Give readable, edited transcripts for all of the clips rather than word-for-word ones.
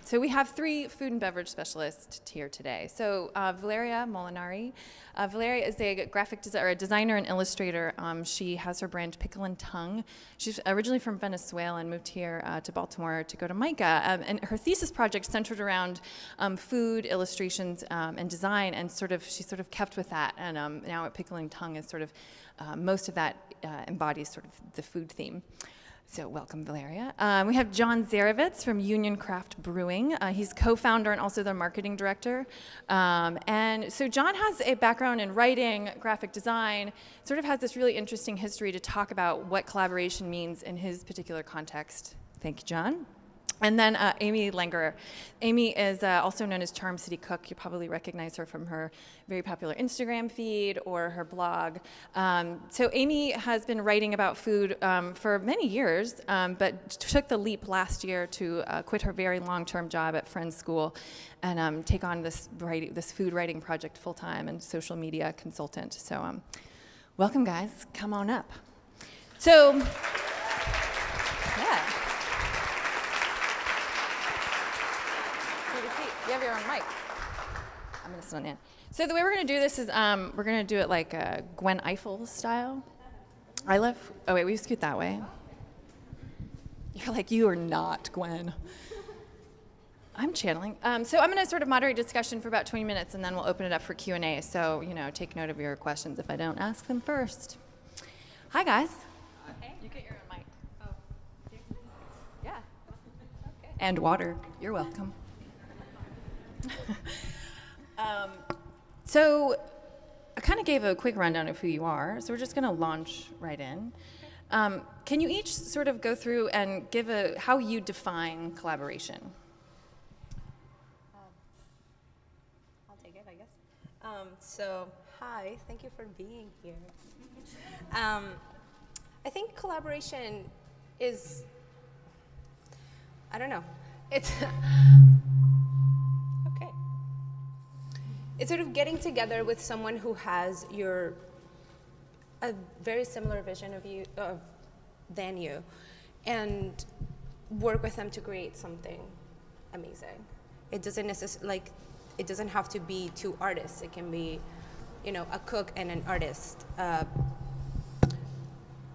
So we have three food and beverage specialists here today. So Valeria Molinari. Valeria is a graphic designer, a designer and illustrator. She has her brand Pickle and Tongue. She's originally from Venezuela and moved here to Baltimore to go to MICA. And her thesis project centered around food, illustrations, and design, and she sort of kept with that. And now at Pickle and Tongue is sort of, most of that embodies sort of the food theme. So welcome, Valeria. We have John Zarevitz from Union Craft Brewing. He's co-founder and also the marketing director. And so John has a background in writing, graphic design, sort of has this really interesting history to talk about what collaboration means in his particular context. Thank you, John. And then Amy Langrehr. Amy is also known as Charm City Cook. You probably recognize her from her very popular Instagram feed or her blog. So Amy has been writing about food for many years, but took the leap last year to quit her very long-term job at Friends School and take on this food writing project full-time and social media consultant. So welcome, guys. Come on up. So, yeah. You have your own mic. I'm going to sit on the end. So the way we're going to do this is we're going to do it like Gwen Ifill style. Oh, wait, we scoot that way. You're like, you are not Gwen. I'm channeling. So I'm going to sort of moderate discussion for about 20 minutes, and then we'll open it up for Q&A. So, take note of your questions if I don't ask them first. Hi, guys. Hey. You get your own mic. Oh, seriously? Yeah. Okay. And water. You're welcome. So I kind of gave a quick rundown of who you are, so we're just going to launch right in. Can you each sort of go through and give how you define collaboration? I'll take it, I guess. So, hi, thank you for being here. I think collaboration is, I don't know, it's it's sort of getting together with someone who has a very similar vision than you, and work with them to create something amazing. It doesn't have to be two artists. It can be, a cook and an artist, a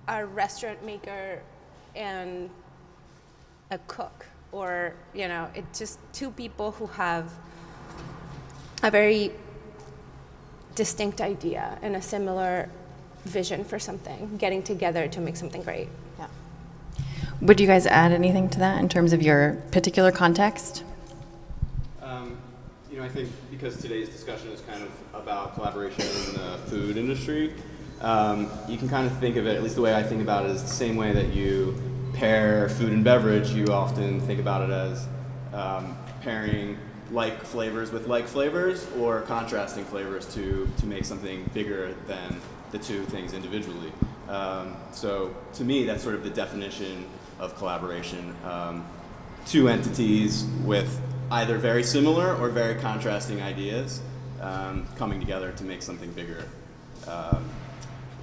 restaurant maker and a cook, or it's just two people who have a very distinct idea and a similar vision for something, getting together to make something great. Yeah. Would you guys add anything to that in terms of your particular context? I think because today's discussion is kind of about collaboration in the food industry, you can kind of think of it, at least the way I think about it, is the same way that you pair food and beverage. You often think about it as pairing like flavors with like flavors, or contrasting flavors to make something bigger than the two things individually. So to me, that's sort of the definition of collaboration. Two entities with either very similar or very contrasting ideas coming together to make something bigger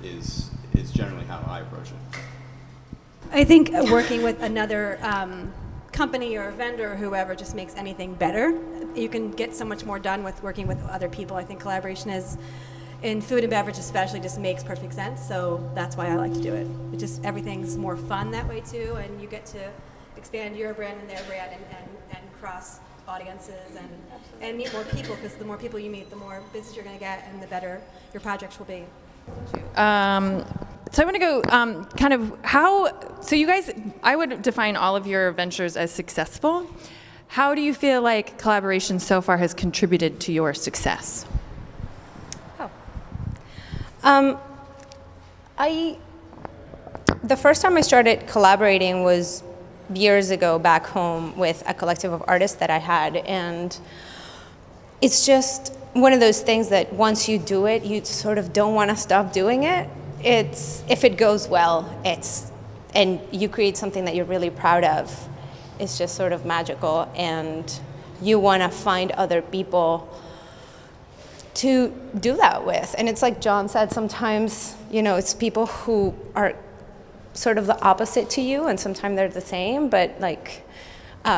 is generally how I approach it. I think working with another company or a vendor or whoever just makes anything better. You can get so much more done with working with other people. I think collaboration is, in food and beverage especially, just makes perfect sense. So that's why I like to do it. Everything's more fun that way too, and you get to expand your brand and their brand and cross audiences and meet more people, because the more people you meet, the more business you're going to get and the better your projects will be. So I want to go so you guys, I would define all of your ventures as successful. How do you feel like collaboration so far has contributed to your success? The first time I started collaborating was years ago back home with a collective of artists that I had, and it's just one of those things that once you do it, you sort of don't want to stop doing it. If it goes well, and you create something that you're really proud of, it's just sort of magical, and you want to find other people to do that with. And it's like John said, sometimes, it's people who are sort of the opposite to you, and sometimes they're the same, but like,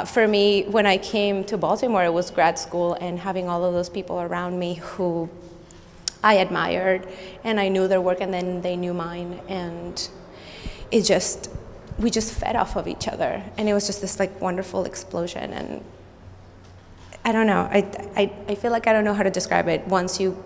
for me, when I came to Baltimore, it was grad school, and having all of those people around me who I admired, and I knew their work, and then they knew mine, and we just fed off of each other, and it was just this like wonderful explosion. And I don't know, I feel like I don't know how to describe it. Once you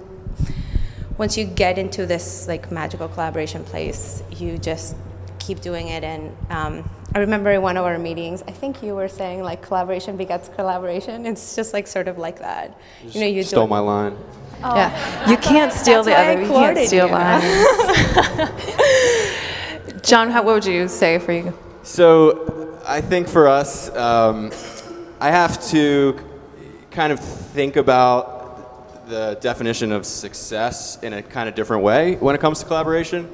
get into this like magical collaboration place, you just keep doing it. And I remember in one of our meetings, I think you were saying like collaboration begets collaboration. It's just like sort of like that. You stole my line. Oh, yeah, you can't steal the other. You can't steal lines. John, what would you say for you? So I think for us, I have to kind of think about the definition of success in a kind of different way when it comes to collaboration.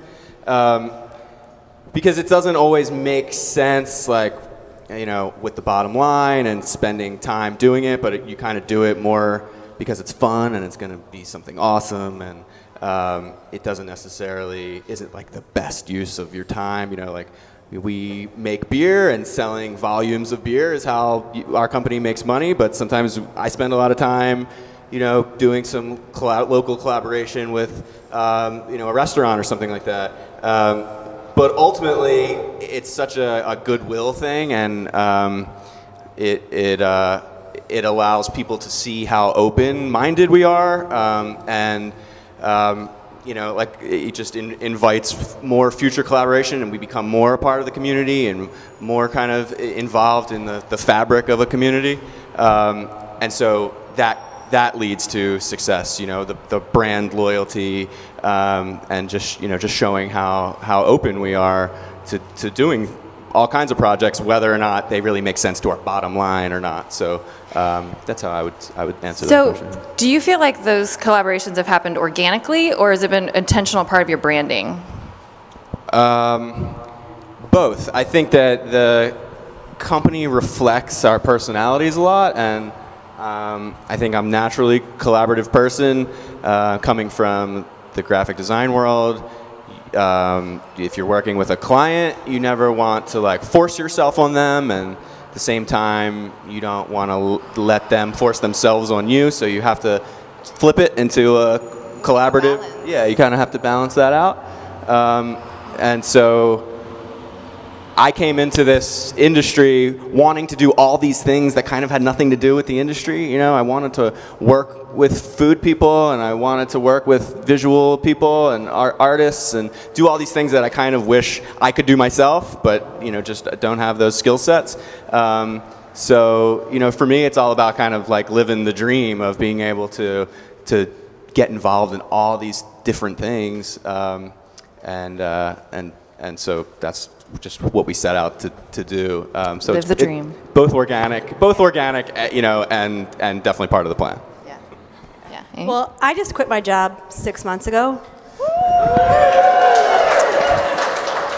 Because it doesn't always make sense, like, with the bottom line and spending time doing it, but you kind of do it more because it's fun and it's going to be something awesome, and it doesn't necessarily isn't like the best use of your time. Like we make beer, and selling volumes of beer is how our company makes money. But sometimes I spend a lot of time, doing some local collaboration with, a restaurant or something like that. But ultimately, it's such a goodwill thing, and it allows people to see how open-minded we are, like it just invites more future collaboration, and we become more a part of the community and more kind of involved in the fabric of a community, and so that leads to success. The brand loyalty, and just showing how open we are to doing all kinds of projects, whether or not they really make sense to our bottom line or not. So that's how I would answer that question. So do you feel like those collaborations have happened organically, or has it been an intentional part of your branding? Both. I think that the company reflects our personalities a lot, and I think I'm naturally collaborative person, coming from the graphic design world. If you're working with a client, you never want to like force yourself on them, and at the same time, you don't want to let them force themselves on you. So you have to flip it into a collaborative. Balance. Yeah, you kind of have to balance that out. And so I came into this industry wanting to do all these things that kind of had nothing to do with the industry. I wanted to work with food people, and I wanted to work with visual people and artists, and do all these things that I kind of wish I could do myself, but just don't have those skill sets. So for me, it's all about kind of like living the dream of being able to get involved in all these different things, and so that's just what we set out to do. So Live the dream. Both organic, and definitely part of the plan. Yeah. Well, I just quit my job 6 months ago.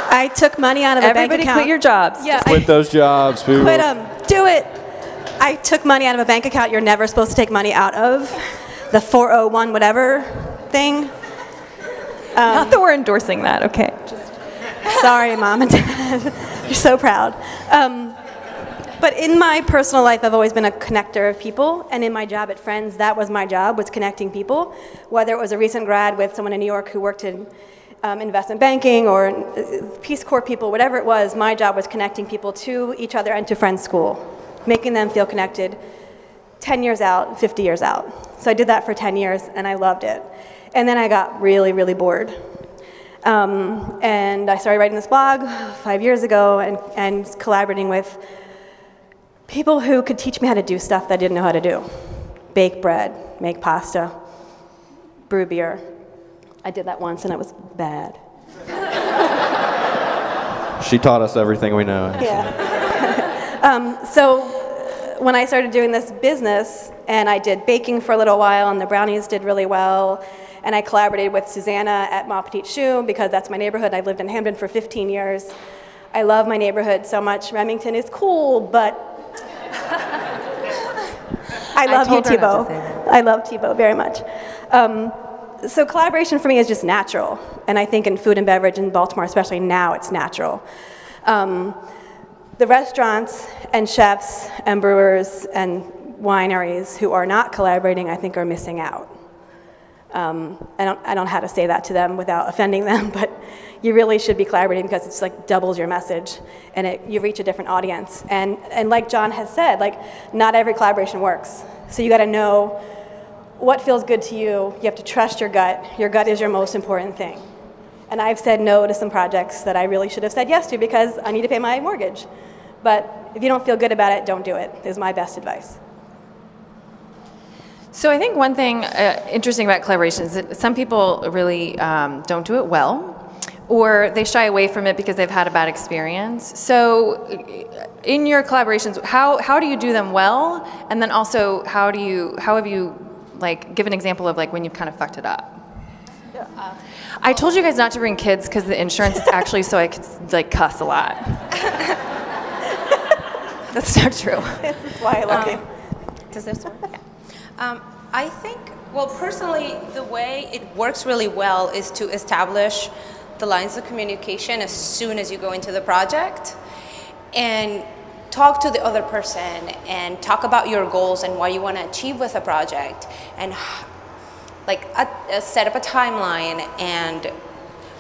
I took money out of a bank account. Everybody quit your jobs. Yeah, Quit those jobs, people. quit them. Do it. I took money out of a bank account you're never supposed to take money out of. The 401 whatever thing. Not that we're endorsing that, okay. Sorry, Mom and Dad. You're so proud. But in my personal life, I've always been a connector of people, and in my job at Friends, that was my job, was connecting people. Whether it was a recent grad with someone in New York who worked in investment banking, or Peace Corps people, whatever it was, my job was connecting people to each other and to Friends School, making them feel connected 10 years out, 50 years out. So I did that for 10 years, and I loved it. And then I got really, really bored. And I started writing this blog 5 years ago, and collaborating with people who could teach me how to do stuff that I didn't know how to do. Bake bread, make pasta, brew beer. I did that once, and it was bad. She taught us everything we know. Yeah. So when I started doing this business, and I did baking for a little while, and the brownies did really well, and I collaborated with Susanna at Ma Petite Choux because that's my neighborhood. I've lived in Hamden for 15 years. I love my neighborhood so much. Remington is cool, but I love you, Thibaut. I love Thibaut very much. So collaboration for me is just natural, and I think in food and beverage in Baltimore, especially now, it's natural. The restaurants and chefs and brewers and wineries who are not collaborating, I think, are missing out. I don't know how to say that to them without offending them, but you really should be collaborating because it's like doubles your message, and you reach a different audience. And like John has said, like not every collaboration works. So you got to know what feels good to you. You have to trust your gut. Your gut is your most important thing. And I've said no to some projects that I really should have said yes to because I need to pay my mortgage. But if you don't feel good about it, don't do it, is my best advice. So I think one thing interesting about collaboration is that some people really don't do it well, or they shy away from it because they've had a bad experience. So in your collaborations, how do you do them well? And then also, how have you, like, give an example of like when you've kind of fucked it up? Yeah. I told you guys not to bring kids because the insurance is actually so I could like cuss a lot. That's not true. This is why I love you. Does this work? Yeah. I think, well, personally, the way it works really well is to establish the lines of communication as soon as you go into the project and talk to the other person and talk about your goals and what you want to achieve with a project and like set up a timeline and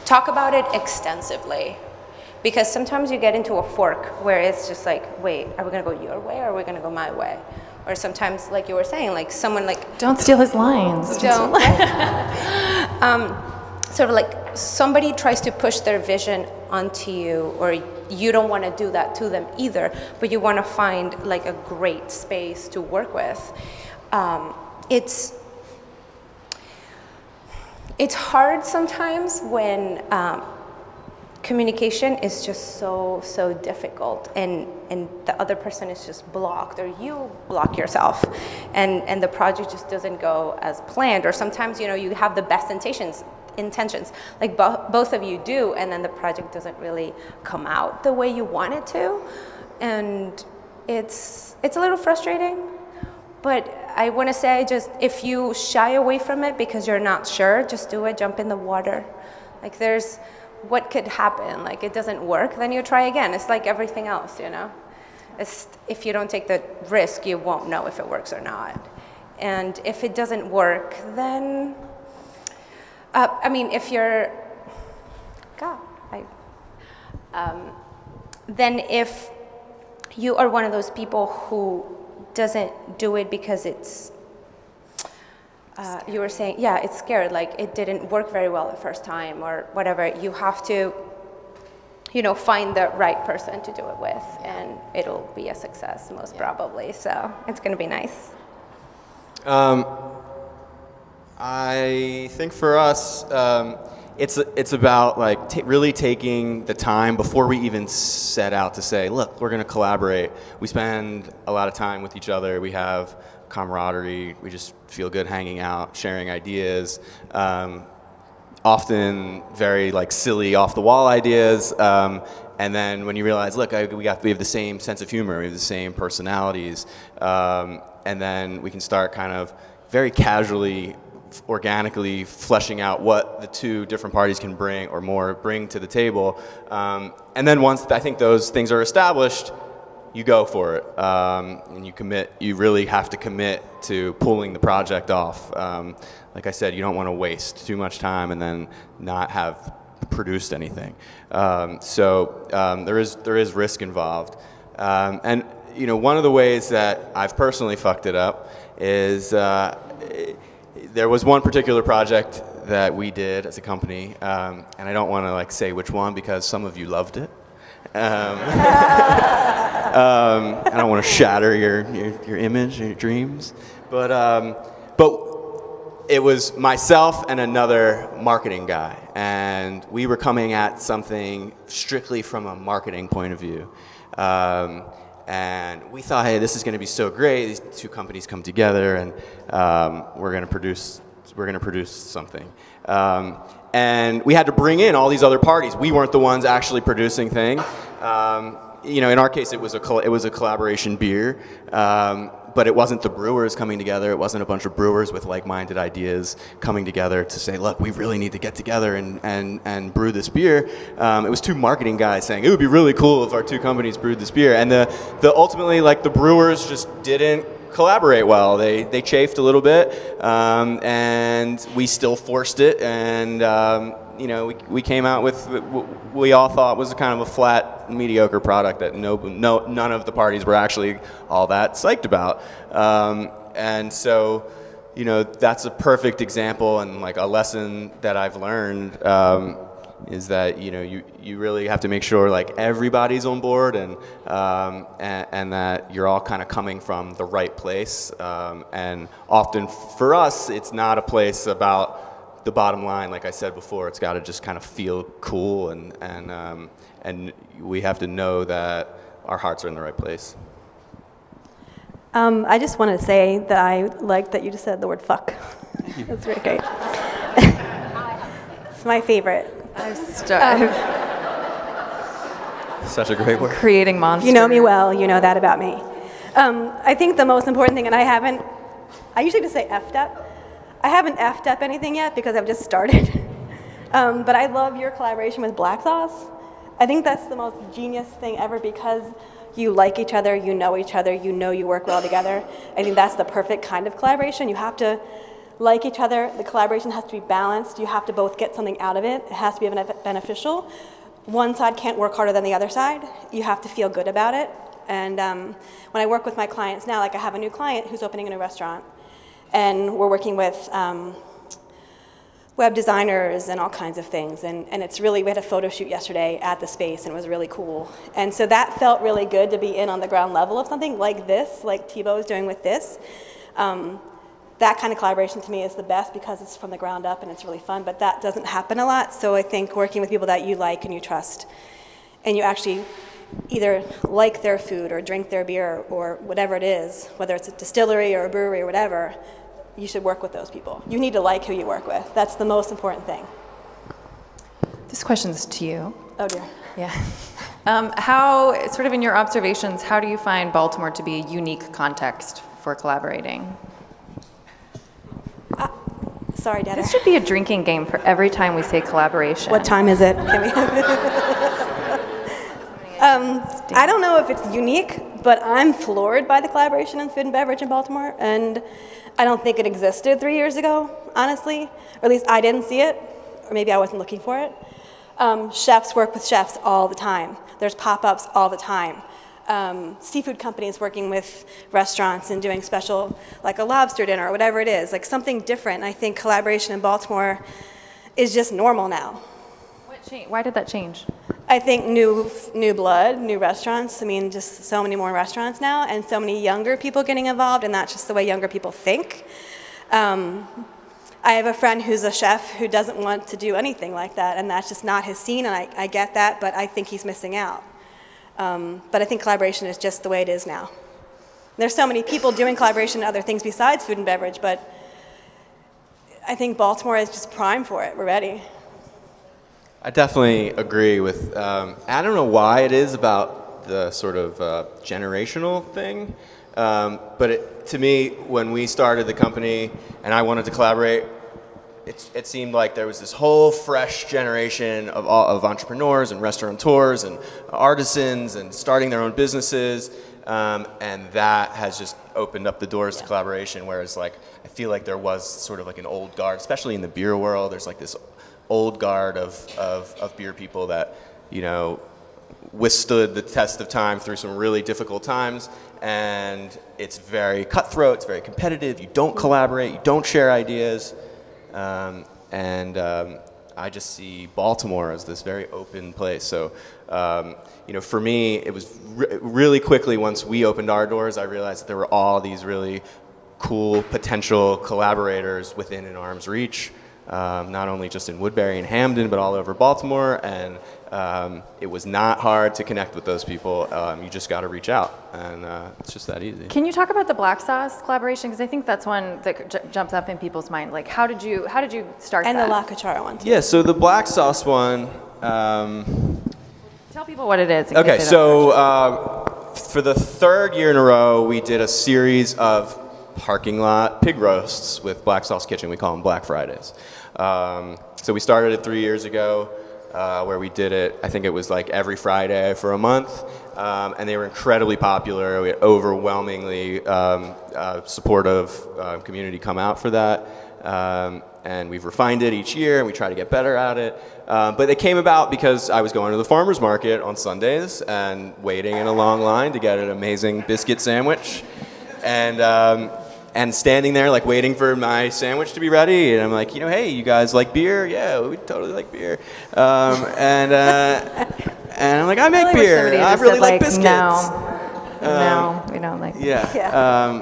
talk about it extensively. Because sometimes you get into a fork where it's just like, wait, are we going to go your way or are we going to go my way? Or sometimes, like you were saying, like someone like... Don't steal his lines. Don't. Sort of like somebody tries to push their vision onto you, or you don't want to do that to them either, but you want to find like a great space to work with. It's hard sometimes when communication is just so difficult, and the other person is just blocked, or you block yourself, and the project just doesn't go as planned. Or sometimes, you know, you have the best intentions, like both of you do, and then the project doesn't really come out the way you want it to, and it's a little frustrating. But I want to say, just if you shy away from it because you're not sure, just do it. Jump in the water. Like there's what could happen? Like it doesn't work, then you try again. It's like everything else, you know? If you don't take the risk, you won't know if it works or not. And if it doesn't work, then, I mean, if you're, then if you are one of those people who doesn't do it because it's, you were saying, yeah, it's scared, like it didn't work very well the first time or whatever, you have to, you know, find the right person to do it with, and it'll be a success most probably, so it's going to be nice. I think for us, it's about like really taking the time before we even set out to say, look, we're going to collaborate. We spend a lot of time with each other. We have camaraderie. We just feel good hanging out, sharing ideas. Often very like silly, off-the-wall ideas. And then when you realize, look, we have the same sense of humor. We have the same personalities. And then we can start kind of very casually, organically fleshing out what the two different parties can bring or more bring to the table. And then once I think those things are established, you go for it, and you commit. You really have to commit to pulling the project off. Like I said, you don't want to waste too much time and then not have produced anything. So there is risk involved. And you know, one of the ways that I've personally fucked it up is there was one particular project that we did as a company, and I don't want to like say which one because some of you loved it. I don't want to shatter your image, your dreams, but it was myself and another marketing guy, and we were coming at something strictly from a marketing point of view. and we thought, hey, this is going to be so great. These two companies come together, and we're going to produce something. And we had to bring in all these other parties. We weren't the ones actually producing things. You know, in our case, it was a collaboration beer, but it wasn't the brewers coming together. It wasn't a bunch of brewers with like-minded ideas coming together to say, look, we really need to get together and brew this beer. It was two marketing guys saying, it would be really cool if our two companies brewed this beer. And ultimately, like, the brewers just didn't collaborate well. They chafed a little bit, and we still forced it, and you know, we came out with what we all thought was kind of a flat, mediocre product that none of the parties were actually all that psyched about. And so, you know, that's a perfect example, and like a lesson that I've learned is that, you know, you really have to make sure like everybody's on board, and that you're all kind of coming from the right place. And often for us, it's not a place about the bottom line. Like I said before, it's got to just kind of feel cool, and we have to know that our hearts are in the right place. I just want to say that I like that you just said the word fuck. That's really great. It's my favorite. Such a great word. Creating monsters. You know me well, you know that about me. I think the most important thing, and I usually just say effed up. I haven't effed up anything yet because I've just started. But I love your collaboration with Black Sauce. I think that's the most genius thing ever because you like each other, you know you work well together. I think that's the perfect kind of collaboration. You have to like each other. The collaboration has to be balanced. You have to both get something out of it. It has to be beneficial. One side can't work harder than the other side. You have to feel good about it. And when I work with my clients now, like I have a new client who's opening in a restaurant, and we're working with web designers and all kinds of things. And it's really, we had a photo shoot yesterday at the space, and it was really cool. And so that felt really good to be in on the ground level of something like this, like Thibaut is doing with this. That kind of collaboration to me is the best because it's from the ground up and it's really fun, but that doesn't happen a lot. So I think working with people that you like and you trust, and you actually either like their food or drink their beer or whatever it is, whether it's a distillery or a brewery or whatever, you should work with those people. You need to like who you work with. That's the most important thing. This question's to you. Oh dear. Yeah. How, sort of in your observations, how do you find Baltimore to be a unique context for collaborating? Sorry, Dad. This should be a drinking game for every time we say collaboration. What time is it? Can we I don't know if it's unique, but I'm floored by the collaboration in food and beverage in Baltimore, and I don't think it existed 3 years ago, honestly, or at least I didn't see it, or maybe I wasn't looking for it. Chefs work with chefs all the time. There's pop-ups all the time. Seafood companies working with restaurants and doing special, like a lobster dinner or whatever it is, like something different. I think collaboration in Baltimore is just normal now. Why did that change? I think new blood, new restaurants. I mean, just so many more restaurants now, and so many younger people getting involved, and that's just the way younger people think. I have a friend who's a chef who doesn't want to do anything like that, and that's just not his scene, and I get that, but I think he's missing out. But I think collaboration is just the way it is now. There's so many people doing collaboration and other things besides food and beverage, but I think Baltimore is just prime for it. We're ready. I definitely agree with, I don't know why it is about the sort of generational thing, but to me, when we started the company and I wanted to collaborate, it seemed like there was this whole fresh generation of entrepreneurs and restaurateurs and artisans and starting their own businesses, and that has just opened up the doors to collaboration, whereas like I feel like there was sort of like an old guard, especially in the beer world. There's like this old guard of beer people that, you know, withstood the test of time through some really difficult times, and it's very cutthroat, it's very competitive, you don't collaborate, you don't share ideas, and I just see Baltimore as this very open place. So, you know, for me, it was really quickly once we opened our doors, I realized that there were all these really cool potential collaborators within an arm's reach. not only just in Woodbury and Hamden, but all over Baltimore. And it was not hard to connect with those people. You just got to reach out, and it's just that easy. Can you talk about the black sauce collaboration? Because I think that's one that jumps up in people's mind. Like, how did you start And that? the La Cuchara one, too. Yeah, so the black sauce one. Tell people what it is. Okay, so for the third year in a row, we did a series of parking lot pig roasts with Black Sauce Kitchen. We call them Black Fridays. So we started it 3 years ago, where we did it, I think it was like every Friday for a month, and they were incredibly popular. We had overwhelmingly supportive community come out for that. And we've refined it each year, and we try to get better at it. But it came about because I was going to the farmer's market on Sundays and waiting in a long line to get an amazing biscuit sandwich. And standing there, like, waiting for my sandwich to be ready. And I'm like, hey, you guys like beer? Yeah, we totally like beer. And I'm like, I make beer. I really like biscuits. No, we don't like beer. Yeah.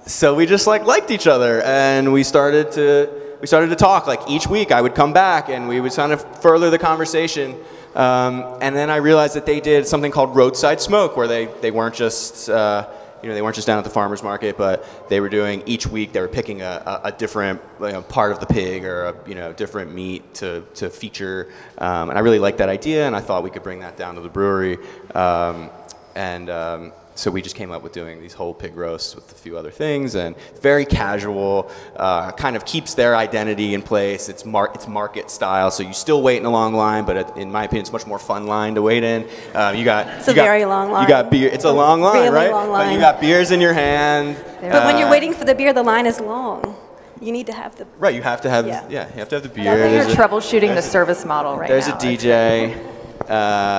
So we just liked each other, and we started to talk. Like, each week I would come back and we would kind of further the conversation. And then I realized that they did something called roadside smoke, where they weren't just they weren't just down at the farmer's market, but they were doing, each week they were picking a different part of the pig, or a different meat to feature. And I really liked that idea, and I thought we could bring that down to the brewery. So we just came up with doing these whole pig roasts with a few other things, and very casual, kind of keeps their identity in place. It's market style, so you still wait in a long line, but in my opinion, it's a much more fun line to wait in. It's a very long line. You got beer. It's a long line, really right? Long line. But you got beers in your hand. But when you're waiting for the beer, the line is long. You need to have the... Right, you have to have, you have to have the beer. You're troubleshooting the service model right now. There's a DJ.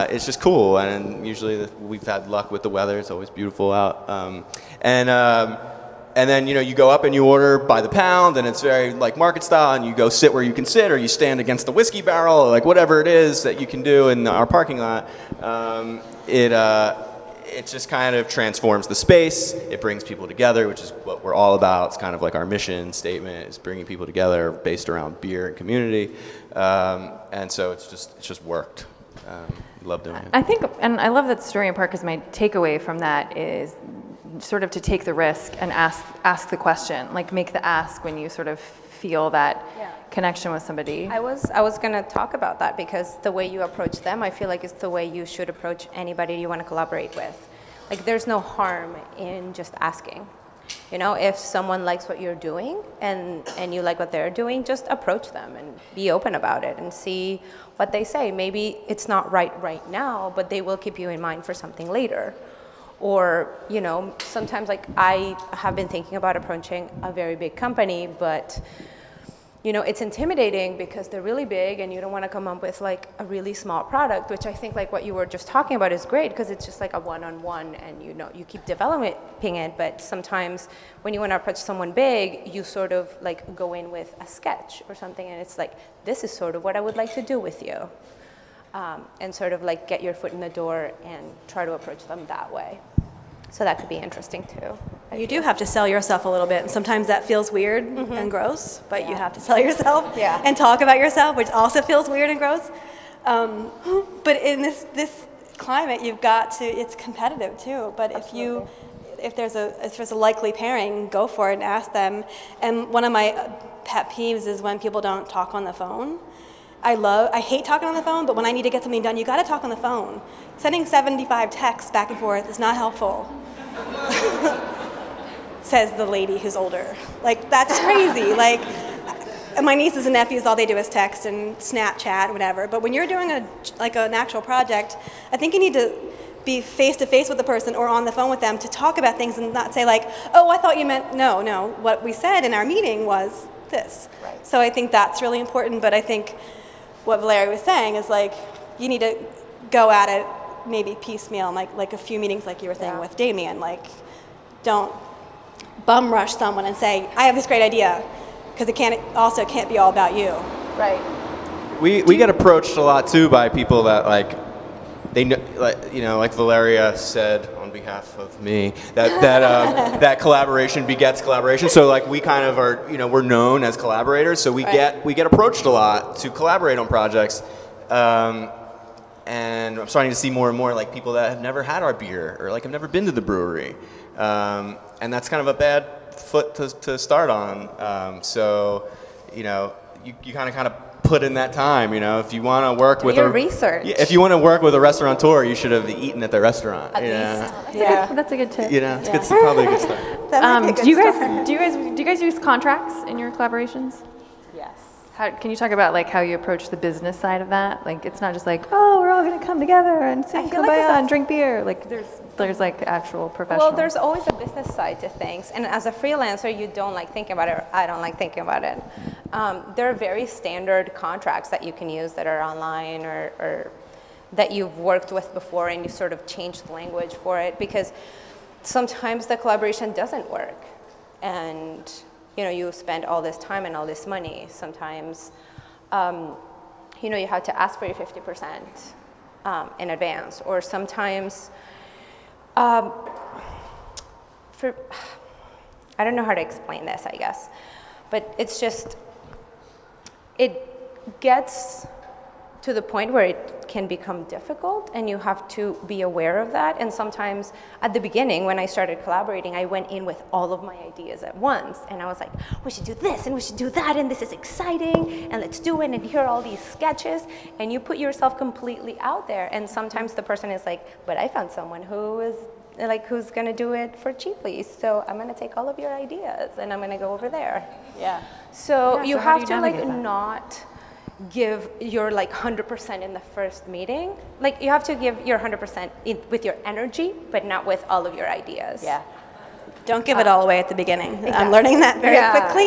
It's just cool, and usually we've had luck with the weather. It's always beautiful out. And then you go up and you order by the pound, and it's very like market style, and you go sit where you can sit, or you stand against the whiskey barrel, or like whatever it is that you can do in our parking lot. It just kind of transforms the space. It brings people together, which is what we're all about. It's kind of like our mission statement, is bringing people together based around beer and community. And so it's just worked. Love doing it. I think, and I love that story in part, because my takeaway from that is sort of to take the risk and ask the question, like make the ask when you sort of feel that connection with somebody. I was going to talk about that, because the way you approach them, I feel like it's the way you should approach anybody you want to collaborate with. Like, there's no harm in just asking. If someone likes what you're doing and you like what they're doing, just approach them and be open about it and see what they say. Maybe it's not right now, but they will keep you in mind for something later. Or, sometimes, like, I have been thinking about approaching a very big company, but it's intimidating because they're really big, and you don't want to come up with like a really small product, which I think, like what you were just talking about, is great, because it's just like a one-on-one, and you keep developing it. But sometimes when you want to approach someone big, you sort of like go in with a sketch or something, and it's like, this is sort of what I would like to do with you, and sort of like get your foot in the door and try to approach them that way. So that could be interesting too. You do have to sell yourself a little bit, and sometimes that feels weird and gross, but you have to sell yourself and talk about yourself, which also feels weird and gross. But in this climate, you've got to, it's competitive too, but if there's a likely pairing, go for it and ask them. And one of my pet peeves is when people don't talk on the phone. I hate talking on the phone, but when I need to get something done, you got to talk on the phone. Sending 75 texts back and forth is not helpful, says the lady who's older. Like, that's crazy. Like, my nieces and nephews, all they do is text and Snapchat, whatever. But when you're doing an actual project, I think you need to be face-to-face with the person or on the phone with them to talk about things, and not say like, oh, I thought you meant, no, what we said in our meeting was this. Right. So I think that's really important, but I think what Valeria was saying is, like, you need to go at it maybe piecemeal, like a few meetings, like you were saying with Damien. Like, don't bum rush someone and say, I have this great idea, because it can't be all about you. Right. We get approached a lot too by people that, like, they know, like Valeria said on behalf of me, that collaboration begets collaboration. So like we kind of are, we're known as collaborators, so we get approached a lot to collaborate on projects. And I'm starting to see more and more like people that have never had our beer or like have never been to the brewery. And that's kind of a bad foot to start on. So, you kind of put in that time, if you want to work with research. If you want to work with a restaurateur, you should have eaten at the restaurant. That's a good tip. It's good, probably a good start. Do you guys use contracts in your collaborations? Yes. Can you talk about like how you approach the business side of that? Like it's not just like, oh, we're all going to come together and sing kumbaya and drink beer. Like there's like actual professional. Well, there's always a business side to things, and as a freelancer, you don't like thinking about it. Or I don't like thinking about it. There are very standard contracts that you can use that are online or that you've worked with before, and you sort of change the language for it because sometimes the collaboration doesn't work, and you spend all this time and all this money. Sometimes, you have to ask for your 50% in advance, or sometimes. I don't know how to explain this, I guess, but it's just, it gets to the point where it can become difficult and you have to be aware of that. And sometimes at the beginning when I started collaborating, I went in with all of my ideas at once and I was like, we should do this and we should do that and this is exciting and let's do it, and here are all these sketches, and you put yourself completely out there. And sometimes the person is like, but I found someone who's gonna do it for cheaply, so I'm gonna take all of your ideas and I'm gonna go over there. Yeah. So you how do have you to like navigate that? not give your like 100% in the first meeting. Like you have to give your 100% with your energy, but not with all of your ideas. Yeah. Don't give it all away at the beginning. I'm learning that very quickly.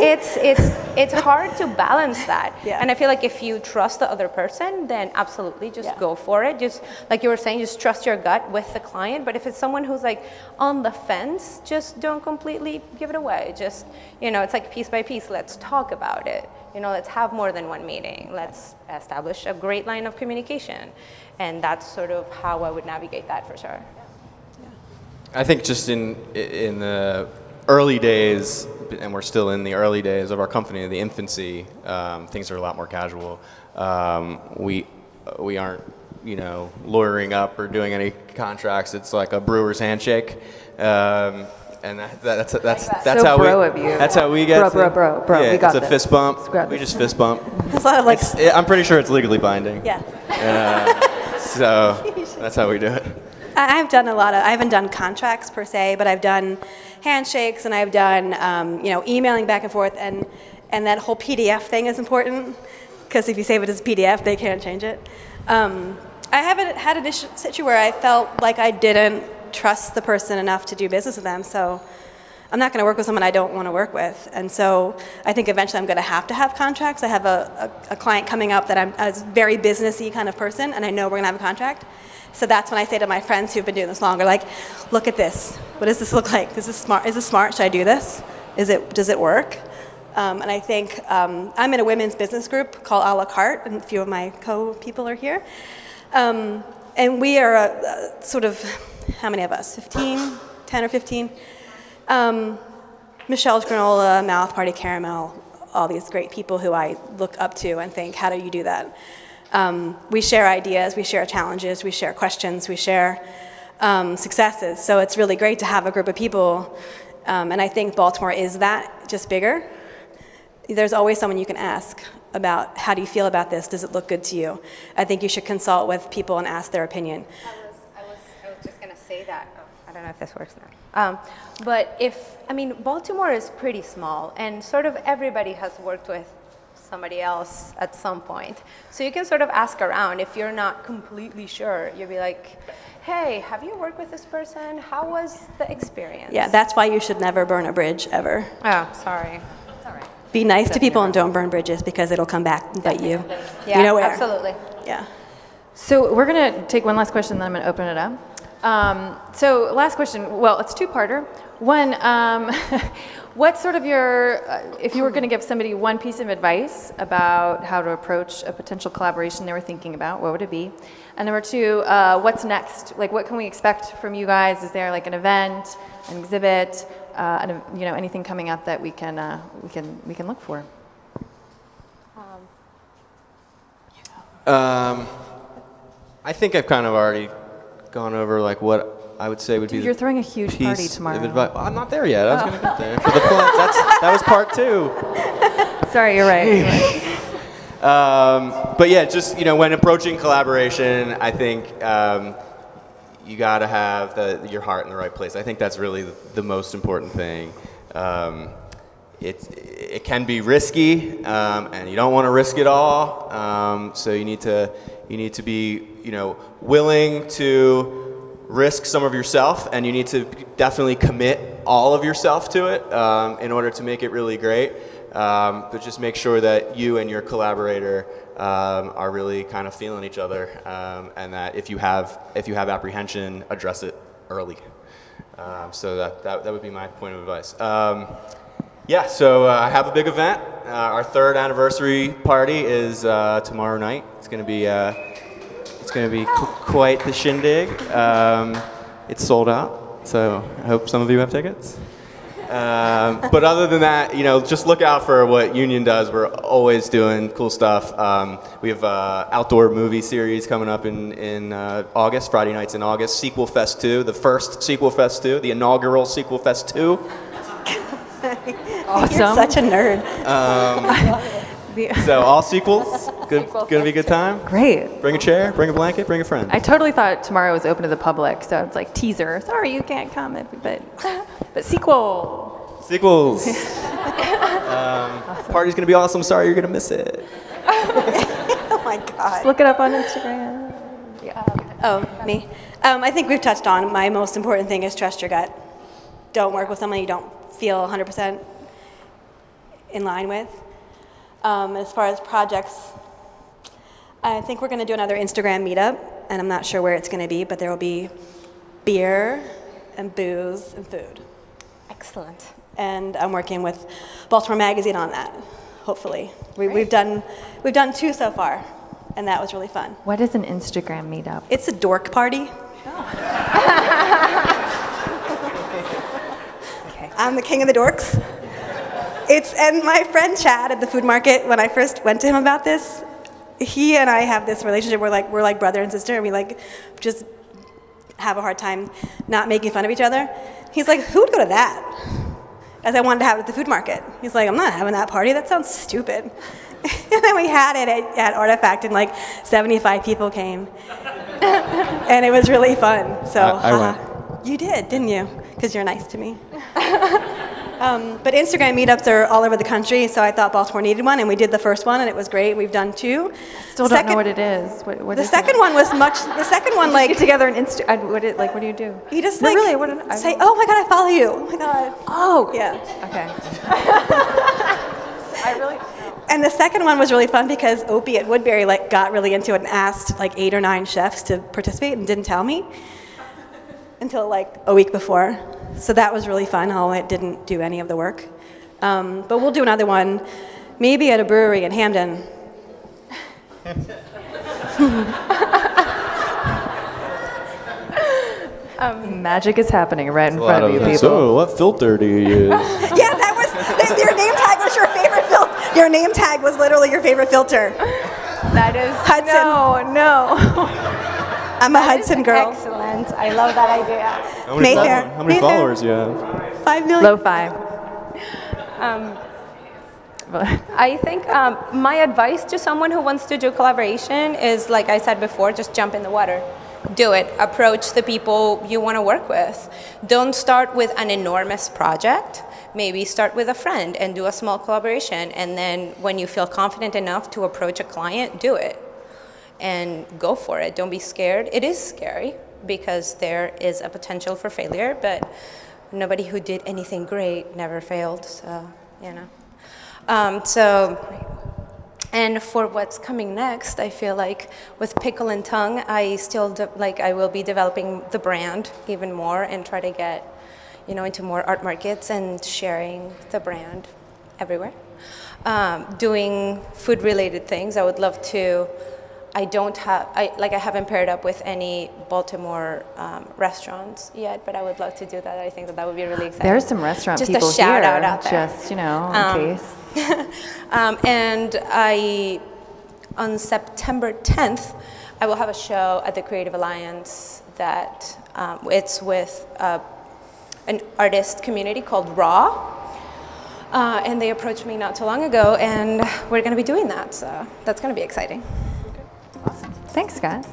It's hard to balance that. Yeah. And I feel like if you trust the other person, then absolutely just go for it. Just like you were saying, just trust your gut with the client. But if it's someone who's like on the fence, just don't completely give it away. Just, it's like piece by piece. Let's talk about it. Let's have more than one meeting. Let's establish a great line of communication. And that's sort of how I would navigate that for sure. I think just in the early days, and we're still in the early days of our company, the infancy, things are a lot more casual. We aren't, lawyering up or doing any contracts. It's like a brewer's handshake, and that's So how bro we. of you. That's how we get. Bro. Yeah, We got it's a this. fist bump. Let's grab We this. just fist bump. There's a lot of I'm pretty sure it's legally binding. yeah. So that's how we do it. I've done I haven't done contracts per se, but I've done handshakes and I've done, emailing back and forth, and that whole PDF thing is important because if you save it as a PDF, they can't change it. I haven't had a situation where I felt like I didn't trust the person enough to do business with them, so I'm not going to work with someone I don't want to work with. And so I think eventually I'm going to have contracts. I have a client coming up that I'm a very businessy kind of person, and I know we're going to have a contract. So that's when I say to my friends who've been doing this longer, like, look at this. What does this look like? Is this smart? Should I do this? Does it work? And I think I'm in a women's business group called A La Carte, and a few of my co-people are here. And we are sort of, how many of us? 10 or 15? Michelle's Granola, Mouth Party Caramel, all these great people who I look up to and think, how do you do that? We share ideas, we share challenges, we share questions, we share successes. So it's really great to have a group of people. And I think Baltimore is that, just bigger. There's always someone you can ask about, how do you feel about this? Does it look good to you? I think you should consult with people and ask their opinion. I was just going to say that. Oh, I don't know if this works now. But Baltimore is pretty small, and sort of everybody has worked with somebody else at some point. So you can sort of ask around. If you're not completely sure, you'll be like, hey, have you worked with this person? How was the experience? Yeah, that's why you should never burn a bridge, ever. Oh, sorry. It's all right. Be nice to people and don't burn bridges, because it'll come back and bite you. Yeah, You know where. absolutely. Yeah. So we're going to take one last question, then I'm going to open it up. So last question. Well, it's two-parter. One, what's sort of your, if you were going to give somebody one piece of advice about how to approach a potential collaboration they were thinking about, what would it be? And number two, what's next? Like, what can we expect from you guys? Is there like an event, an exhibit, you know, anything coming up that we can look for? I think I've kind of already gone over like what I would say would be. You're throwing a huge party tomorrow. Well, I'm not there yet. I was going to get there for the point. That was part 2. Sorry, you're right. But yeah, just when approaching collaboration, I think you got to have your heart in the right place. I think that's really the most important thing. It can be risky, and you don't want to risk it all. So you need to be willing to risk some of yourself, and you need to definitely commit all of yourself to it in order to make it really great. But just make sure that you and your collaborator are really kind of feeling each other, and that if you have apprehension, address it early. So that would be my point of advice. Yeah, so I have a big event. Our 3rd anniversary party is tomorrow night. It's going to be quite the shindig. It's sold out, so I hope some of you have tickets. But other than that, just look out for what Union does. We're always doing cool stuff. We have outdoor movie series coming up in August, Friday nights in August. Sequel Fest 2, the first Sequel Fest 2, the inaugural Sequel Fest 2. Awesome. You're such a nerd. So all sequels, gonna be a good time. Great. Bring a chair, bring a blanket, bring a friend. I totally thought tomorrow was open to the public, so it's like teaser. Sorry, you can't come, but sequel. Sequels. Party's gonna be awesome. Sorry, you're gonna miss it. Oh my God. Just look it up on Instagram. Yeah. Oh, me. I think we've touched on my most important thing is trust your gut. Don't work with someone you don't feel 100% in line with. As far as projects, I think we're going to do another Instagram meetup, and I'm not sure where it's going to be, but there will be beer and booze and food. Excellent. And I'm working with Baltimore Magazine on that, hopefully. We've done 2 so far, and that was really fun. What is an Instagram meetup? It's a dork party. Okay. I'm the king of the dorks. And my friend Chad at the food market, when I first went to him about this, he and I have this relationship where we're like brother and sister, and we just have a hard time not making fun of each other. He's like, who would go to that? As I wanted to have it at the food market. He's like, I'm not having that party, that sounds stupid. And then we had it at Artifact, and 75 people came. And it was really fun. So I went. You did, didn't you? Because you're nice to me. But Instagram meetups are all over the country, so I thought Baltimore needed one, and we did the first one, and it was great. We've done 2. Still don't know what it is. What the is second it? one was much. The second one, Get together an what do you do? you just No, really, say, "Oh my God, I follow you." Oh my God. Oh. Yeah. Okay. I really. And the second one was really fun because Opie at Woodbury got really into it and asked 8 or 9 chefs to participate and didn't tell me until a week before. So that was really fun, although it didn't do any of the work. But we'll do another one, maybe at a brewery in Hamden. Magic is happening right in front of you, people. So, what filter do you use? Yeah, that was your name tag was your favorite filter. Your name tag was literally your favorite filter. That is Hudson. No. I'm a Hudson girl. Excellent. I love that idea. How many followers do you have? 5 million. Low 5. I think my advice to someone who wants to do collaboration is, like I said before, just jump in the water. Do it. Approach the people you want to work with. Don't start with an enormous project. Maybe start with a friend and do a small collaboration. And then when you feel confident enough to approach a client, do it. And go for it. Don't be scared. It is scary because there is a potential for failure, but nobody who did anything great never failed, so, And for what's coming next, I feel like with Pickle and Tongue, I still I will be developing the brand even more and try to get, into more art markets and sharing the brand everywhere. Doing food-related things, I would love to. I haven't paired up with any Baltimore restaurants yet, but I would love to do that. I think that would be really exciting. There's some restaurant just people a shout here, out there. just in case. And on September 10th, I will have a show at the Creative Alliance that it's with an artist community called Raw. And they approached me not too long ago, and we're going to be doing that. So that's going to be exciting. Awesome. Thanks, guys.